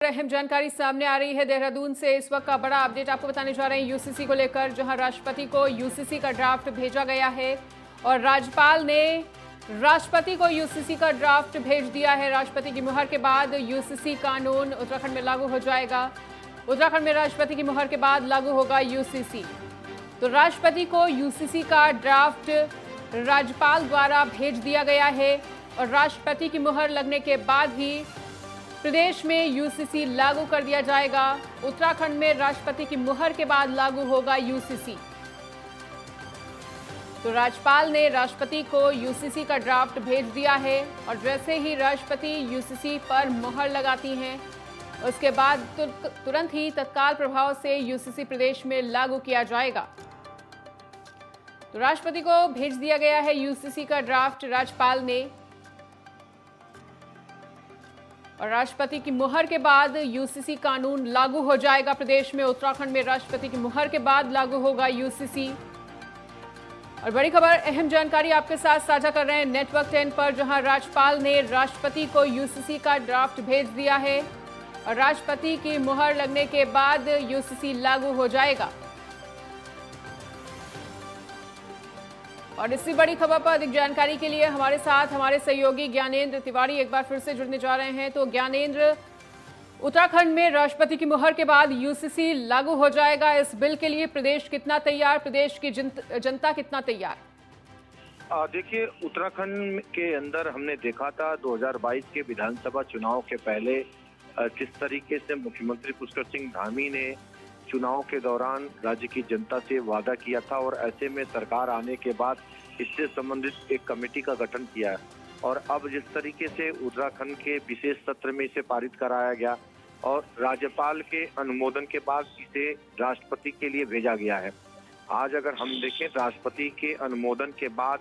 अहम जानकारी सामने आ रही है देहरादून से। इस वक्त का बड़ा अपडेट आपको बताने जा रहे हैं यूसीसी को लेकर, जहां राष्ट्रपति को यूसीसी का ड्राफ्ट भेजा गया है और राज्यपाल ने राष्ट्रपति को यूसीसी का ड्राफ्ट भेज दिया है। राष्ट्रपति की मुहर के बाद यूसीसी कानून उत्तराखंड में लागू हो जाएगा। उत्तराखंड में राष्ट्रपति की मुहर के बाद लागू होगा यूसीसी। तो राष्ट्रपति को यूसीसी का ड्राफ्ट राज्यपाल द्वारा भेज दिया गया है और राष्ट्रपति की मुहर लगने के बाद ही प्रदेश में यूसीसी लागू कर दिया जाएगा। उत्तराखंड में राष्ट्रपति की मुहर के बाद लागू होगा यूसीसी। तो राज्यपाल ने राष्ट्रपति को यूसीसी का ड्राफ्ट भेज दिया है और जैसे ही राष्ट्रपति यूसीसी पर मुहर लगाती हैं, उसके बाद तुरंत ही तत्काल प्रभाव से यूसीसी प्रदेश में लागू किया जाएगा। तो राष्ट्रपति को भेज दिया गया है यूसीसी का ड्राफ्ट राज्यपाल ने और राष्ट्रपति की मुहर के बाद यूसीसी कानून लागू हो जाएगा प्रदेश में। उत्तराखंड में राष्ट्रपति की मुहर के बाद लागू होगा यूसीसी। और बड़ी खबर, अहम जानकारी आपके साथ साझा कर रहे हैं नेटवर्क 10 पर, जहां राज्यपाल ने राष्ट्रपति को यूसीसी का ड्राफ्ट भेज दिया है और राष्ट्रपति की मुहर लगने के बाद यूसीसी लागू हो जाएगा। और इसी बड़ी खबर पर अधिक जानकारी के लिए हमारे साथ हमारे सहयोगी ज्ञानेंद्र तिवारी एक बार फिर से जुड़ने जा रहे हैं। तो ज्ञानेंद्र, उत्तराखंड में राष्ट्रपति की मुहर के बाद यूसीसी लागू हो जाएगा। इस बिल के लिए प्रदेश कितना तैयार, प्रदेश की जनता कितना तैयार? देखिए, उत्तराखंड के अंदर हमने देखा था 2022 के विधानसभा चुनाव के पहले किस तरीके से मुख्यमंत्री पुष्कर सिंह धामी ने चुनाव के दौरान राज्य की जनता से वादा किया था और ऐसे में सरकार आने के बाद इससे संबंधित एक कमेटी का गठन किया है। और अब जिस तरीके से उत्तराखंड के विशेष सत्र में इसे पारित कराया गया और राज्यपाल के अनुमोदन के बाद इसे राष्ट्रपति के लिए भेजा गया है। आज अगर हम देखें, राष्ट्रपति के अनुमोदन के बाद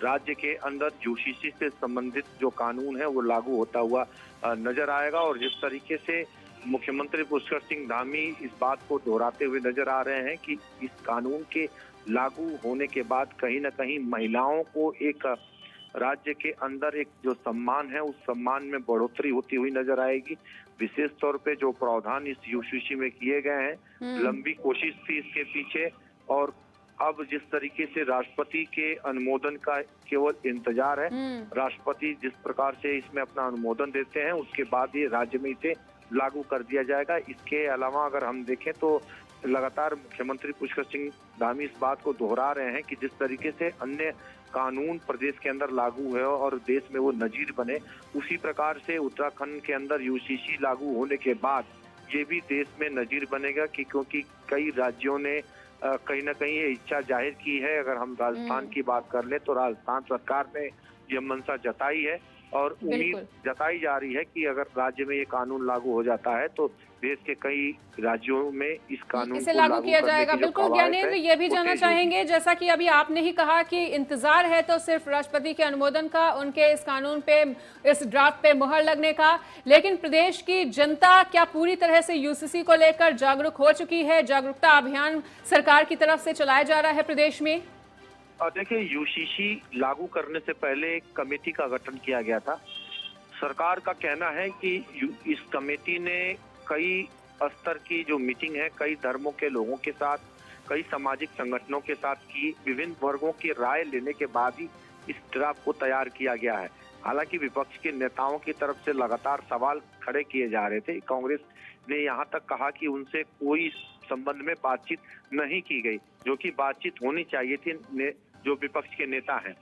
राज्य के अंदर यूसीसी से संबंधित जो कानून है वो लागू होता हुआ नजर आएगा। और जिस तरीके से मुख्यमंत्री पुष्कर सिंह धामी इस बात को दोहराते हुए नजर आ रहे हैं कि इस कानून के लागू होने के बाद कहीं न कहीं महिलाओं को एक राज्य के अंदर एक जो सम्मान है उस सम्मान में बढ़ोतरी होती हुई नजर आएगी। विशेष तौर पे जो प्रावधान इस यूसीसी में किए गए हैं, लंबी कोशिश थी इसके पीछे और अब जिस तरीके से राष्ट्रपति के अनुमोदन का केवल इंतजार है, राष्ट्रपति जिस प्रकार से इसमें अपना अनुमोदन देते हैं उसके बाद ये राज्य में इसे लागू कर दिया जाएगा। इसके अलावा अगर हम देखें तो लगातार मुख्यमंत्री पुष्कर सिंह धामी इस बात को दोहरा रहे हैं कि जिस तरीके से अन्य कानून प्रदेश के अंदर लागू है और देश में वो नजीर बने, उसी प्रकार से उत्तराखंड के अंदर यूसीसी लागू होने के बाद ये भी देश में नजीर बनेगा कि क्योंकि कई राज्यों ने कहीं ना कहीं ये इच्छा जाहिर की है। अगर हम राजस्थान की बात कर ले तो राजस्थान सरकार ने यह मंशा जताई है और उम्मीद जताई जा रही है कि अगर राज्य में ये कानून लागू हो जाता है तो देश के कई राज्यों में इस कानून इसे लागू किया जाएगा। बिल्कुल ज्ञानेंद्र, ये भी जानना चाहेंगे, जैसा कि अभी आपने ही कहा कि इंतजार है तो सिर्फ राष्ट्रपति के अनुमोदन का, उनके इस कानून पे, इस ड्राफ्ट पे मुहर लगने का, लेकिन प्रदेश की जनता क्या पूरी तरह से यूसीसी को लेकर जागरूक हो चुकी है? जागरूकता अभियान सरकार की तरफ से चलाया जा रहा है प्रदेश में? देखिए, यूसीसी लागू करने से पहले एक कमेटी का गठन किया गया था। सरकार का कहना है कि इस कमेटी ने कई स्तर की जो मीटिंग है, कई धर्मों के लोगों के साथ, कई सामाजिक संगठनों के साथ की, विभिन्न वर्गों की राय लेने के बाद ही इस ड्राफ्ट को तैयार किया गया है। हालांकि विपक्ष के नेताओं की तरफ से लगातार सवाल खड़े किए जा रहे थे। कांग्रेस ने यहाँ तक कहा कि उनसे कोई संबंध में बातचीत नहीं की गई, जो कि बातचीत होनी चाहिए थी जो विपक्ष के नेता हैं।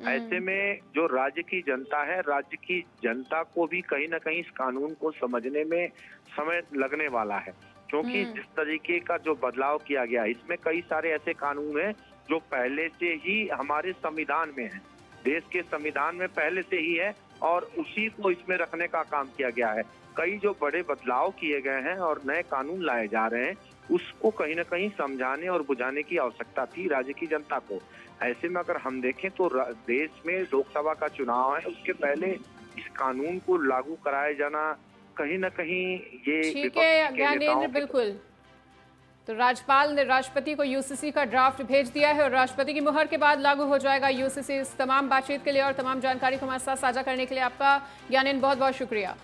ऐसे में जो राज्य की जनता है, राज्य की जनता को भी कहीं ना कहीं इस कानून को समझने में समय लगने वाला है, क्योंकि जिस तरीके का जो बदलाव किया गया, इसमें कई सारे ऐसे कानून हैं जो पहले से ही हमारे संविधान में है, देश के संविधान में पहले से ही है और उसी को इसमें रखने का काम किया गया है। कई जो बड़े बदलाव किए गए हैं और नए कानून लाए जा रहे हैं, उसको कहीं ना कहीं समझाने और बुझाने की आवश्यकता थी राज्य की जनता को। ऐसे में अगर हम देखें तो देश में लोकसभा का चुनाव है, उसके पहले इस कानून को लागू कराया जाना कहीं ना कहीं ये ठीक है ज्ञानेंद्र। बिल्कुल, तो राज्यपाल ने राष्ट्रपति को यूसीसी का ड्राफ्ट भेज दिया है और राष्ट्रपति की मुहर के बाद लागू हो जाएगा यूसीसी। इस तमाम बातचीत के लिए और तमाम जानकारी को हमारे साथ साझा करने के लिए आपका ज्ञानेंद्र बहुत बहुत शुक्रिया।